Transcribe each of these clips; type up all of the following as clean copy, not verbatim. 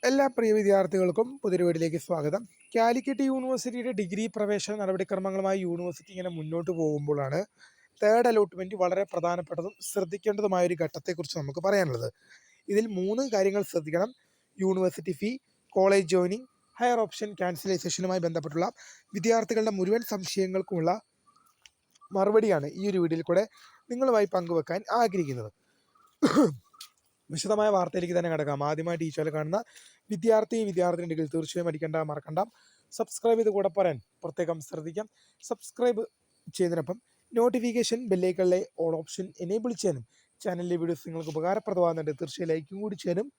എല്ലാ പ്രിയ വിദ്യാർത്ഥികൾക്കും പുതിയൊരു വീഡിയോയിലേക്ക് സ്വാഗതം. കാലിക്കറ്റ് യൂണിവേഴ്സിറ്റിയുടെ ഡിഗ്രി പ്രവേശന നടപടിക്രമങ്ങളുമായി യൂണിവേഴ്സിറ്റി ഇങ്ങനെ മുന്നോട്ട് പോകുമ്പോഴാണ് തേർഡ് അലോട്ട്മെന്റ് വളരെ പ്രധാനപ്പെട്ടതും ശ്രദ്ധിക്കേണ്ടതുമായ ഒരു ഘട്ടത്തെക്കുറിച്ച് നമുക്ക് പറയാനുള്ളത്. ഇതിൽ 3 കാര്യങ്ങൾ ശ്രദ്ധിക്കണം. University fee, college joining, higher option ക്യാൻസലൈസേഷനുമായി ബന്ധപ്പെട്ടുള്ള വിദ്യാർത്ഥികളുടെ മുഴുവൻ സംശയങ്ങൾക്കുമുള്ള മറുപടിയാണ് ഈ ഒരു വീഡിയോയിൽ കൂടെ നിങ്ങളുമായി പങ്കുവെക്കാൻ ആഗ്രഹിക്കുന്നത്. വിശദമായ വാർത്തയിലേക്ക് തന്നെ കിടക്കാം. ആദ്യമായിട്ട് ഈ ചാനൽ കാണുന്ന വിദ്യാർത്ഥിനികൾ തീർച്ചയായും മറക്കണ്ട. സബ്സ്ക്രൈബ് ചെയ്ത് കൂടെ പറയാൻ പ്രത്യേകം ശ്രദ്ധിക്കാം. സബ്സ്ക്രൈബ് ചെയ്തതിനൊപ്പം നോട്ടിഫിക്കേഷൻ ബെല്ലൈക്കണിലെ ഓൾ ഓപ്ഷൻ എനേബിൾ ചെയ്യാനും ചാനലിലെ വീഡിയോസ് നിങ്ങൾക്ക് ഉപകാരപ്രദമാകുന്നുണ്ട്. തീർച്ചയായും ലൈക്കും കൂടി ചെയ്യാനും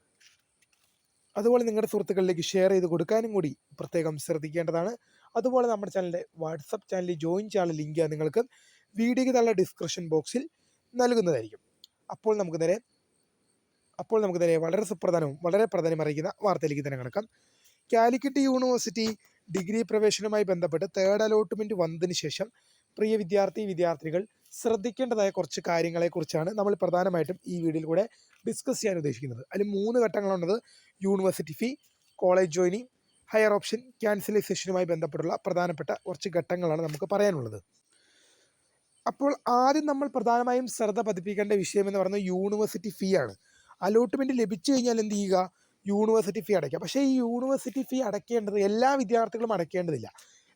അതുപോലെ നിങ്ങളുടെ സുഹൃത്തുക്കളിലേക്ക് ഷെയർ ചെയ്ത് കൊടുക്കാനും കൂടി പ്രത്യേകം ശ്രദ്ധിക്കേണ്ടതാണ്. അതുപോലെ നമ്മുടെ ചാനലിൻ്റെ വാട്സപ്പ് ചാനലിൽ ജോയിൻ ചെയ്യാനുള്ള ലിങ്ക് നിങ്ങൾക്ക് വീഡിയോയ്ക്ക് താഴെ ഡിസ്ക്രിപ്ഷൻ ബോക്സിൽ നൽകുന്നതായിരിക്കും. അപ്പോൾ നമുക്ക് നേരെ വളരെ സുപ്രധാനവും വളരെ പ്രാധാന്യം അറിയിക്കുന്ന വാർത്തയിലേക്ക് തന്നെ കിടക്കാം. കാലിക്കറ്റ് യൂണിവേഴ്സിറ്റി ഡിഗ്രി പ്രവേശനവുമായി ബന്ധപ്പെട്ട് തേർഡ് അലോട്ട്മെന്റ് വന്നതിന് ശേഷം പ്രിയ വിദ്യാർത്ഥിനികൾ ശ്രദ്ധിക്കേണ്ടതായ കുറച്ച് കാര്യങ്ങളെക്കുറിച്ചാണ് നമ്മൾ പ്രധാനമായിട്ടും ഈ വീഡിയോയിൽ കൂടെ ഡിസ്കസ് ചെയ്യാൻ ഉദ്ദേശിക്കുന്നത്. അതിൽ 3 ഘട്ടങ്ങളുള്ളത്. University fee, college joining, higher option ക്യാൻസലൈസേഷനുമായി ബന്ധപ്പെട്ടുള്ള പ്രധാനപ്പെട്ട കുറച്ച് ഘട്ടങ്ങളാണ് നമുക്ക് പറയാനുള്ളത്. അപ്പോൾ ആദ്യം നമ്മൾ പ്രധാനമായും ശ്രദ്ധ പതിപ്പിക്കേണ്ട വിഷയം എന്ന് പറയുന്നത് യൂണിവേഴ്സിറ്റി ഫീ ആണ്. അലോട്ട്മെൻറ്റ് ലഭിച്ചു കഴിഞ്ഞാൽ എന്ത് ചെയ്യുക? യൂണിവേഴ്സിറ്റി ഫീ അടയ്ക്കുക. പക്ഷേ ഈ യൂണിവേഴ്സിറ്റി ഫീ അടയ്ക്കേണ്ടത് എല്ലാ വിദ്യാർത്ഥികളും അടയ്ക്കേണ്ടതില്ല.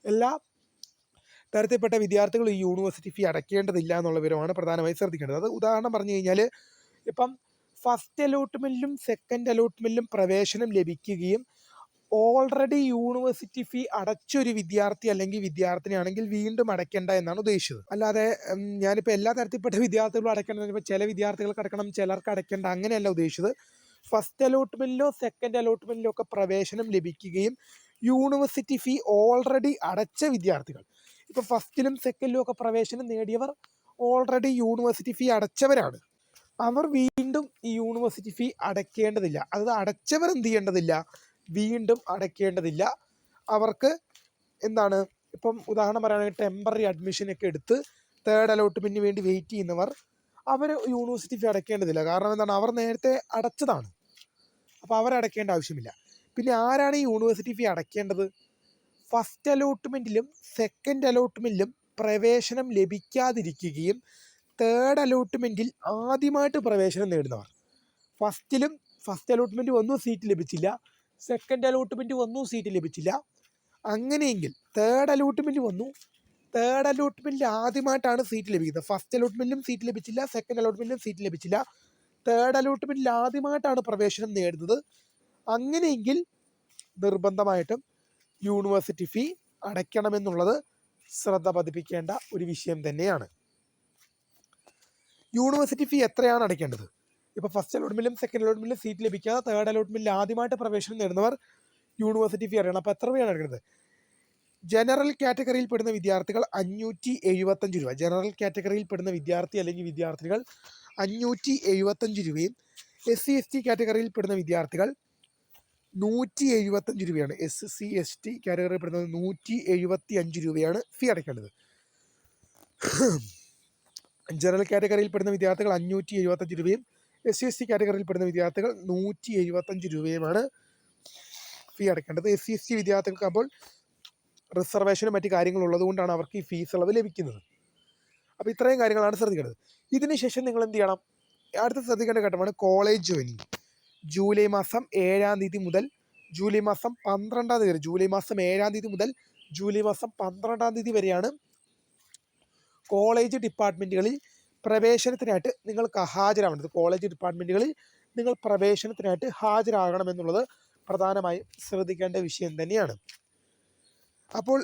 എല്ലാ തരത്തിൽപ്പെട്ട വിദ്യാർത്ഥികൾ ഈ യൂണിവേഴ്സിറ്റി ഫീ അടയ്ക്കേണ്ടതില്ല എന്നുള്ള വിവരമാണ് പ്രധാനമായും ശ്രദ്ധിക്കേണ്ടത്. അത് ഉദാഹരണം പറഞ്ഞു കഴിഞ്ഞാൽ, ഇപ്പം ഫസ്റ്റ് അലോട്ട്മെൻറ്റിലും സെക്കൻഡ് അലോട്ട്മെൻറ്റിലും പ്രവേശനം ലഭിക്കുകയും ഓൾറെഡി യൂണിവേഴ്സിറ്റി ഫീ അടച്ചൊരു വിദ്യാർത്ഥി അല്ലെങ്കിൽ വിദ്യാർത്ഥിനിയാണെങ്കിൽ വീണ്ടും അടയ്ക്കേണ്ട എന്നാണ് ഉദ്ദേശിച്ചത്. അല്ലാതെ ഞാനിപ്പോൾ എല്ലാ തരത്തിൽപ്പെട്ട വിദ്യാർത്ഥികളും അടയ്ക്കേണ്ടത്, ഇപ്പോൾ ചില വിദ്യാർത്ഥികൾക്ക് അടയ്ക്കണം, ചിലർക്ക് അടയ്ക്കേണ്ട, അങ്ങനെയല്ല ഉദ്ദേശിച്ചത്. ഫസ്റ്റ് അലോട്ട്മെൻറ്റിലോ സെക്കൻഡ് അലോട്ട്മെൻറ്റിലോ ഒക്കെ പ്രവേശനം ലഭിക്കുകയും യൂണിവേഴ്സിറ്റി ഫീ ഓൾറെഡി അടച്ച വിദ്യാർത്ഥികൾ, ഇപ്പോൾ ഫസ്റ്റിലും സെക്കൻഡിലും ഒക്കെ പ്രവേശനം നേടിയവർ ഓൾറെഡി യൂണിവേഴ്സിറ്റി ഫീ അടച്ചവരാണ്. അവർ വീണ്ടും ഈ യൂണിവേഴ്സിറ്റി ഫീ അടയ്ക്കേണ്ടതില്ല. അത് അടച്ചവർ എന്ത് ചെയ്യേണ്ടതില്ല? വീണ്ടും അടയ്ക്കേണ്ടതില്ല. അവർക്ക് എന്താണ്, ഇപ്പം ഉദാഹരണം പറയുകയാണെങ്കിൽ ടെമ്പററി അഡ്മിഷനൊക്കെ എടുത്ത് തേർഡ് അലോട്ട്മെൻറ്റിന് വേണ്ടി വെയിറ്റ് ചെയ്യുന്നവർ, അവർ യൂണിവേഴ്സിറ്റി ഫീ അടയ്ക്കേണ്ടതില്ല. കാരണം എന്താണ്? അവർ നേരത്തെ അടച്ചതാണ്. അപ്പോൾ അവരടയ്ക്കേണ്ട ആവശ്യമില്ല. പിന്നെ ആരാണ് ഈ യൂണിവേഴ്സിറ്റി ഫീ അടയ്ക്കേണ്ടത്? ഫസ്റ്റ് അലോട്ട്മെൻറ്റിലും സെക്കൻഡ് അലോട്ട്മെൻറ്റിലും പ്രവേശനം ലഭിക്കാതിരിക്കുകയും തേർഡ് അലോട്ട്മെൻറ്റിൽ ആദ്യമായിട്ട് പ്രവേശനം നേടുന്നവർ. ഫസ്റ്റ് അലോട്ട്മെൻറ്റ് വന്നു, സീറ്റ് ലഭിച്ചില്ല. സെക്കൻഡ് അലോട്ട്മെൻറ്റ് വന്നു, സീറ്റ് ലഭിച്ചില്ല. അങ്ങനെയെങ്കിൽ തേർഡ് അലോട്ട്മെൻറ്റ് വന്നു, തേർഡ് അലോട്ട്മെൻറ്റിൽ ആദ്യമായിട്ടാണ് സീറ്റ് ലഭിക്കുന്നത്. ഫസ്റ്റ് അലോട്ട്മെൻറ്റിലും സീറ്റ് ലഭിച്ചില്ല, സെക്കൻഡ് അലോട്ട്മെൻറ്റിലും സീറ്റ് ലഭിച്ചില്ല. തേർഡ് അലോട്ട്മെൻറ്റിൽ ആദ്യമായിട്ടാണ് പ്രവേശനം നേടുന്നത്. അങ്ങനെയെങ്കിൽ നിർബന്ധമായിട്ടും യൂണിവേഴ്സിറ്റി ഫീ അടയ്ക്കണമെന്നുള്ളത് ശ്രദ്ധ പതിപ്പിക്കേണ്ട ഒരു വിഷയം തന്നെയാണ്. യൂണിവേഴ്സിറ്റി ഫീ എത്രയാണ് അടയ്ക്കേണ്ടത്? ഇപ്പോൾ ഫസ്റ്റ് അലോട്ട്മെൻറ്റിലും സെക്കൻഡ് അലോട്ട്മെൻറ്റിലും സീറ്റ് ലഭിക്കാതെ തേർഡ് അലോട്ട്മെൻറ്റിൽ ആദ്യമായിട്ട് പ്രവേശനം നേടുന്നവർ യൂണിവേഴ്സിറ്റി ഫീ അറിയണം. അപ്പോൾ എത്ര രൂപയാണ് അടയ്ക്കുന്നത്? ജനറൽ കാറ്റഗറിയിൽ പെടുന്ന വിദ്യാർത്ഥികൾ 575 രൂപ. ജനറൽ കാറ്റഗറിയിൽ പെടുന്ന വിദ്യാർത്ഥി അല്ലെങ്കിൽ വിദ്യാർത്ഥികൾ 575 രൂപയും SC/ST കാറ്റഗറിയിൽ പെടുന്ന വിദ്യാർത്ഥികൾ 175 രൂപയാണ്. SC/ST കാറ്റഗറിയിൽ പെടുന്നത് 175 രൂപയാണ് ഫീ അടയ്ക്കേണ്ടത്. ജനറൽ കാറ്റഗറിയിൽ പെടുന്ന വിദ്യാർത്ഥികൾ 575 രൂപയും SC/ST കാറ്റഗറിയിൽ പെടുന്ന വിദ്യാർത്ഥികൾ 175 രൂപയുമാണ് ഫീ അടയ്ക്കേണ്ടത്. SC/ST വിദ്യാർത്ഥികൾക്കാകുമ്പോൾ റിസർവേഷനും മറ്റു കാര്യങ്ങളുള്ളത് കൊണ്ടാണ് അവർക്ക് ഈ ഫീസ് ഇളവ് ലഭിക്കുന്നത്. അപ്പോൾ ഇത്രയും കാര്യങ്ങളാണ് ശ്രദ്ധിക്കേണ്ടത്. ഇതിനുശേഷം നിങ്ങൾ എന്ത് ചെയ്യണം? അടുത്ത ശ്രദ്ധിക്കേണ്ട ഘട്ടമാണ് കോളേജ് ജോയിനിങ്. ജൂലൈ മാസം 7-ാം തീയതി മുതൽ ജൂലൈ മാസം 12-ാം തീയതി വരെ, ജൂലൈ മാസം 7-ാം തീയതി മുതൽ ജൂലൈ മാസം 12-ാം തീയതി വരെയാണ് കോളേജ് ഡിപ്പാർട്ട്മെൻറ്റുകളിൽ പ്രവേശനത്തിനായിട്ട് നിങ്ങൾക്ക് ഹാജരാവേണ്ടത്. കോളേജ് ഡിപ്പാർട്ട്മെൻറ്റുകളിൽ നിങ്ങൾ പ്രവേശനത്തിനായിട്ട് ഹാജരാകണമെന്നുള്ളത് പ്രധാനമായും ശ്രദ്ധിക്കേണ്ട വിഷയം തന്നെയാണ്. അപ്പോൾ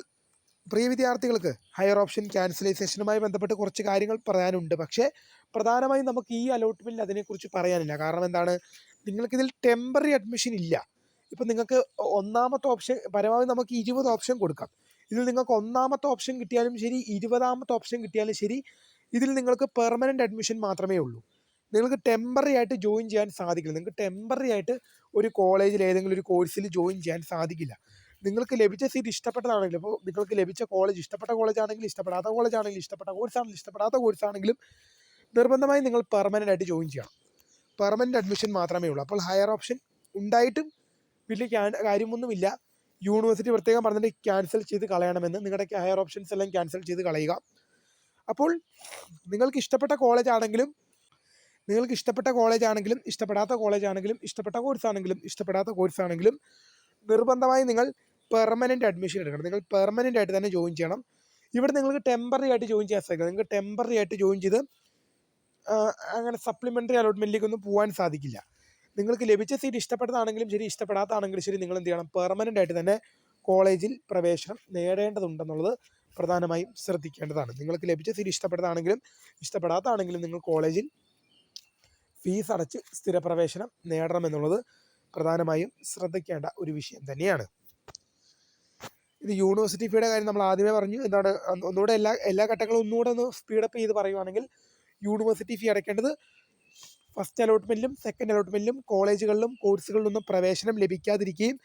പ്രിയ വിദ്യാർത്ഥികൾക്ക് ഹയർ ഓപ്ഷൻ ക്യാൻസലൈസേഷനുമായി ബന്ധപ്പെട്ട് കുറച്ച് കാര്യങ്ങൾ പറയാനുണ്ട്. പക്ഷേ പ്രധാനമായും നമുക്ക് ഈ അലോട്ട്മെൻറ്റിൽ അതിനെക്കുറിച്ച് പറയാനില്ല. കാരണം എന്താണ്? നിങ്ങൾക്കിതിൽ ടെമ്പററി അഡ്മിഷൻ ഇല്ല. ഇപ്പം നിങ്ങൾക്ക് ഒന്നാമത്തെ ഓപ്ഷൻ, പരമാവധി നമുക്ക് 20 ഓപ്ഷൻ കൊടുക്കാം. ഇതിൽ നിങ്ങൾക്ക് ഒന്നാമത്തെ ഓപ്ഷൻ കിട്ടിയാലും ശരി, 20ാമത്തെ ഓപ്ഷൻ കിട്ടിയാലും ശരി, ഇതിൽ നിങ്ങൾക്ക് പെർമനൻ്റ് അഡ്മിഷൻ മാത്രമേ ഉള്ളൂ. നിങ്ങൾക്ക് ടെമ്പററി ആയിട്ട് ജോയിൻ ചെയ്യാൻ സാധിക്കില്ല. നിങ്ങൾക്ക് ടെമ്പററി ആയിട്ട് ഒരു കോളേജിൽ ഏതെങ്കിലും ഒരു കോഴ്സിൽ ജോയിൻ ചെയ്യാൻ സാധിക്കില്ല. നിങ്ങൾക്ക് ലഭിച്ച സീറ്റ് ഇഷ്ടപ്പെട്ടതാണെങ്കിലും, ഇപ്പോൾ നിങ്ങൾക്ക് ലഭിച്ച കോളേജ് ഇഷ്ടപ്പെട്ട കോളേജാണെങ്കിൽ, ഇഷ്ടപ്പെടാത്ത കോളേജാണെങ്കിൽ, ഇഷ്ടപ്പെട്ട കോഴ്സാണെങ്കിൽ, ഇഷ്ടപ്പെടാത്ത കോഴ്സാണെങ്കിലും നിർബന്ധമായും നിങ്ങൾ പെർമനൻ്റ് ആയിട്ട് ജോയിൻ ചെയ്യണം. പെർമനൻ്റ് അഡ്മിഷൻ മാത്രമേ ഉള്ളൂ. അപ്പോൾ ഹയർ ഓപ്ഷൻ ഉണ്ടായിട്ടും വലിയ കാര്യമൊന്നുമില്ല. യൂണിവേഴ്സിറ്റി പ്രത്യേകം പറഞ്ഞിട്ട് ക്യാൻസൽ ചെയ്ത് കളയണമെന്ന്. നിങ്ങളുടെ ഹയർ ഓപ്ഷൻസ് എല്ലാം ക്യാൻസൽ ചെയ്ത് കളയുക. അപ്പോൾ നിങ്ങൾക്ക് ഇഷ്ടപ്പെട്ട കോളേജ് ആണെങ്കിലും ഇഷ്ടപ്പെടാത്ത കോഴ്സ് ആണെങ്കിലും നിർബന്ധമായി നിങ്ങൾ പെർമനൻറ്റ് അഡ്മിഷൻ എടുക്കണം. നിങ്ങൾ പെർമനൻ്റ് ആയിട്ട് തന്നെ ജോയിൻ ചെയ്യണം. ഇവിടെ നിങ്ങൾക്ക് ടെമ്പററി ആയിട്ട് ജോയിൻ ചെയ്യാൻ സാധിക്കും. നിങ്ങൾക്ക് ടെമ്പററി ആയിട്ട് ജോയിൻ ചെയ്ത് അങ്ങനെ സപ്ലിമെൻ്ററി അലോട്ട്മെൻറ്റിലേക്കൊന്നും പോകാൻ സാധിക്കില്ല. നിങ്ങൾക്ക് ലഭിച്ച സീറ്റ് ഇഷ്ടപ്പെട്ടതാണെങ്കിലും ശരി, ഇഷ്ടപ്പെടാത്തതാണെങ്കിലും ശരി, നിങ്ങൾ എന്ത് ചെയ്യണം? പെർമനൻ്റ് ആയിട്ട് തന്നെ കോളേജിൽ പ്രവേശനം നേടേണ്ടതുണ്ടെന്നുള്ളത് പ്രധാനമായും ശ്രദ്ധിക്കേണ്ടതാണ്. നിങ്ങൾക്ക് ലഭിച്ച സീറ്റ് ഇഷ്ടപ്പെട്ടതാണെങ്കിലും ഇഷ്ടപ്പെടാത്തതാണെങ്കിലും നിങ്ങൾ കോളേജിൽ ഫീസ് അടച്ച് സ്ഥിരപ്രവേശനം നേടണമെന്നുള്ളത് പ്രധാനമായും ശ്രദ്ധിക്കേണ്ട ഒരു വിഷയം തന്നെയാണ്. ഇത് യൂണിവേഴ്സിറ്റി ഫീയുടെ കാര്യം നമ്മൾ ആദ്യമേ പറഞ്ഞു. എന്താണ് ഒന്നുകൂടെ എല്ലാ ഘട്ടങ്ങളും ഒന്നുകൂടെ ഒന്ന് സ്പീഡപ്പ് ചെയ്ത് പറയുവാണെങ്കിൽ, യൂണിവേഴ്സിറ്റി ഫീ അടയ്ക്കേണ്ടത് ഫസ്റ്റ് അലോട്ട്മെൻറ്റിലും സെക്കൻഡ് അലോട്ട്മെൻറ്റിലും കോളേജുകളിലും കോഴ്സുകളിലൊന്നും പ്രവേശനം ലഭിക്കാതിരിക്കുകയും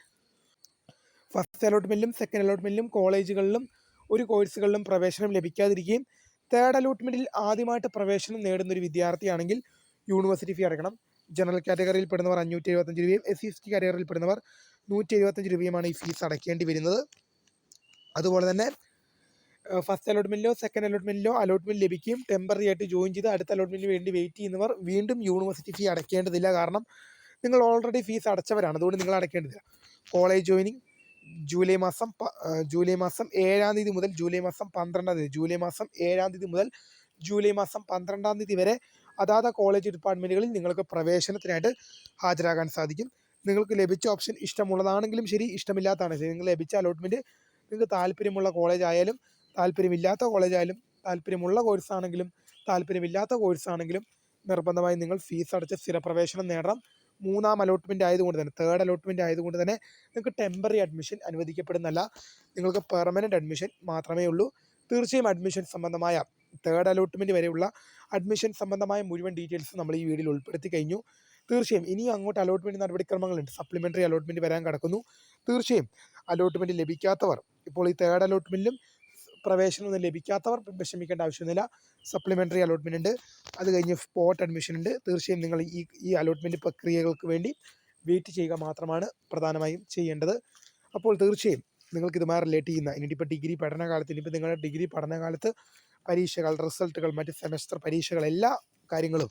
ഫസ്റ്റ് അലോട്ട്മെൻറ്റിലും സെക്കൻഡ് അലോട്ട്മെൻറ്റിലും കോളേജുകളിലും ഒരു കോഴ്സുകളിലും പ്രവേശനം ലഭിക്കാതിരിക്കുകയും തേർഡ് അലോട്ട്മെൻറ്റിൽ ആദ്യമായിട്ട് പ്രവേശനം നേടുന്നൊരു വിദ്യാർത്ഥിയാണെങ്കിൽ യൂണിവേഴ്സിറ്റി ഫീ അടയ്ക്കണം. ജനറൽ കാറ്റഗറിയിൽ പെടുന്നവർ 575 രൂപയും SC/ST കാറ്റഗറിയിൽ പെടുന്നവർ 175 രൂപയുമാണ് ഈ ഫീസ് അടയ്ക്കേണ്ടി വരുന്നത്. അതുപോലെ തന്നെ ഫസ്റ്റ് അലോട്ട്മെൻറ്റിലോ സെക്കൻഡ് അലോട്ട്മെൻറ്റിലോ അലോട്ട്മെൻറ്റ് ലഭിക്കുകയും ടെമ്പററി ആയിട്ട് ജോയിൻ ചെയ്ത് അടുത്ത അലോട്ട്മെൻറ്റിന് വേണ്ടി വെയിറ്റ് ചെയ്യുന്നവർ വീണ്ടും യൂണിവേഴ്സിറ്റി ഫീ അടയ്ക്കേണ്ടതില്ല. കാരണം നിങ്ങൾ ഓൾറെഡി ഫീസ് അടച്ചവരാണ്. അതുകൊണ്ട് നിങ്ങൾ അടയ്ക്കേണ്ടതില്ല. കോളേജ് ജോയിനിങ് ജൂലൈ മാസം 7-ാം തീയതി മുതൽ ജൂലൈ മാസം 12-ാം തീയതി വരെ അതാത് കോളേജ് ഡിപ്പാർട്ട്മെൻറ്റുകളിൽ നിങ്ങൾക്ക് പ്രവേശനത്തിനായിട്ട് ഹാജരാകാൻ സാധിക്കും. നിങ്ങൾക്ക് ലഭിച്ച ഓപ്ഷൻ ഇഷ്ടമുള്ളതാണെങ്കിലും ശരി, ഇഷ്ടമില്ലാത്തതാണെങ്കിലും ശരി, നിങ്ങൾ ലഭിച്ച അലോട്ട്മെൻറ്റ് നിങ്ങൾക്ക് താല്പര്യമുള്ള കോളേജായാലും താല്പര്യമില്ലാത്ത കോളേജായാലും താല്പര്യമുള്ള കോഴ്സാണെങ്കിലും താല്പര്യമില്ലാത്ത കോഴ്സാണെങ്കിലും നിർബന്ധമായും നിങ്ങൾ ഫീസ് അടച്ച് സ്ഥിരപ്രവേശനം നേടണം. മൂന്നാം അലോട്ട്മെൻറ്റ് ആയതുകൊണ്ട് തന്നെ, തേർഡ് അലോട്ട്മെൻറ്റ് ആയതുകൊണ്ട് തന്നെ നിങ്ങൾക്ക് ടെമ്പററി അഡ്മിഷൻ അനുവദിക്കപ്പെടുന്നല്ല. നിങ്ങൾക്ക് പെർമനൻറ്റ് അഡ്മിഷൻ മാത്രമേ ഉള്ളൂ. തീർച്ചയായും അഡ്മിഷൻ സംബന്ധമായ തേർഡ് അലോട്ട്മെൻറ്റ് വരെയുള്ള അഡ്മിഷൻ സംബന്ധമായ മുഴുവൻ ഡീറ്റെയിൽസ് നമ്മൾ ഈ വീഡിയോയിൽ ഉൾപ്പെടുത്തി കഴിഞ്ഞു. തീർച്ചയായും ഇനിയും അങ്ങോട്ട് അലോട്ട്മെൻറ്റ് നടപടിക്രമങ്ങളുണ്ട്. സപ്ലിമെൻ്ററി അലോട്ട്മെൻറ്റ് വരാൻ കിടക്കുന്നു. തീർച്ചയായും അലോട്ട്മെൻറ്റ് ലഭിക്കാത്തവർ, ഇപ്പോൾ ഈ തേർഡ് അലോട്ട്മെൻറ്റിലും പ്രവേശനമൊന്നും ലഭിക്കാത്തവർ വിഷമിക്കേണ്ട ആവശ്യമൊന്നുമില്ല. സപ്ലിമെൻ്ററി അലോട്ട്മെൻറ്റ് ഉണ്ട്. അത് കഴിഞ്ഞ് സ്പോട്ട് അഡ്മിഷൻ ഉണ്ട്. തീർച്ചയായും നിങ്ങൾ ഈ അലോട്ട്മെൻറ്റ് പ്രക്രിയകൾക്ക് വേണ്ടി വെയിറ്റ് ചെയ്യുക മാത്രമാണ് പ്രധാനമായും ചെയ്യേണ്ടത്. അപ്പോൾ തീർച്ചയായും നിങ്ങൾക്ക് ഇതുമായി റിലേറ്റ് ചെയ്യുന്ന ഇനിയിപ്പോൾ ഡിഗ്രി പഠനകാലത്ത്, ഇനിയിപ്പോൾ നിങ്ങളുടെ ഡിഗ്രി പഠനകാലത്ത് പരീക്ഷകൾ, റിസൾട്ടുകൾ, മറ്റ് സെമസ്റ്റർ പരീക്ഷകൾ, എല്ലാ കാര്യങ്ങളും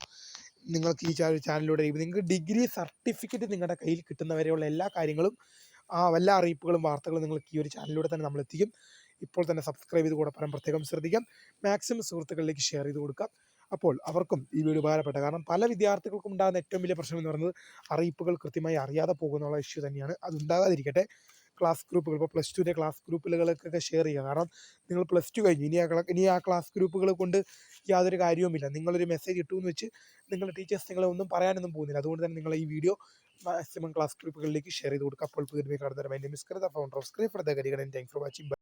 നിങ്ങൾക്ക് ഈ ചാനലിലൂടെ നിങ്ങൾക്ക് ഡിഗ്രി സർട്ടിഫിക്കറ്റ് നിങ്ങളുടെ കയ്യിൽ കിട്ടുന്നവരെയുള്ള എല്ലാ കാര്യങ്ങളും എല്ലാ അറിയിപ്പുകളും വാർത്തകളും നിങ്ങൾക്ക് ഈ ഒരു ചാനലിലൂടെ തന്നെ നമ്മൾ എത്തിക്കും. ഇപ്പോൾ തന്നെ സബ്സ്ക്രൈബ് ചെയ്ത് കൂടെ പറയാൻ പ്രത്യേകം ശ്രദ്ധിക്കാം. മാക്സിമം സുഹൃത്തുക്കളിലേക്ക് ഷെയർ ചെയ്ത് കൊടുക്കാം. അപ്പോൾ അവർക്കും ഈ വീഡിയോ ഉപകാരപ്പെട്ട, കാരണം പല വിദ്യാർത്ഥികൾക്കും ഉണ്ടാകുന്ന ഏറ്റവും വലിയ പ്രശ്നം എന്ന് പറയുന്നത് അറിയിപ്പുകൾ കൃത്യമായി അറിയാതെ പോകുന്നുള്ള ഇഷ്യൂ തന്നെയാണ്. അതുണ്ടാകാതിരിക്കട്ടെ. ക്ലാസ് ഗ്രൂപ്പുകൾ, ഇപ്പോൾ +2 ക്ലാസ് ഗ്രൂപ്പുകൾക്കൊക്കെ ഷെയർ ചെയ്യുക. കാരണം നിങ്ങൾ +2 കഴിഞ്ഞു, ഇനി ആ ക്ലാസ് ഗ്രൂപ്പുകൾ കൊണ്ട് യാതൊരു കാര്യവുമില്ല. നിങ്ങളൊരു മെസ്സേജ് ഇട്ടു എന്ന് വെച്ച് നിങ്ങളുടെ ടീച്ചേഴ്സ് നിങ്ങളെ ഒന്നും പറയാനൊന്നും പോകുന്നില്ല. അതുകൊണ്ട് തന്നെ നിങ്ങൾ ഈ വീഡിയോ മാക്സിമം ക്ലാസ് ഗ്രൂപ്പുകളിലേക്ക് ഷെയർ ചെയ്ത് കൊടുക്കുക. അപ്പോൾ പുതിയ കാണുന്നവരെ my name is Kritha, founder of Script. Thanks for watching.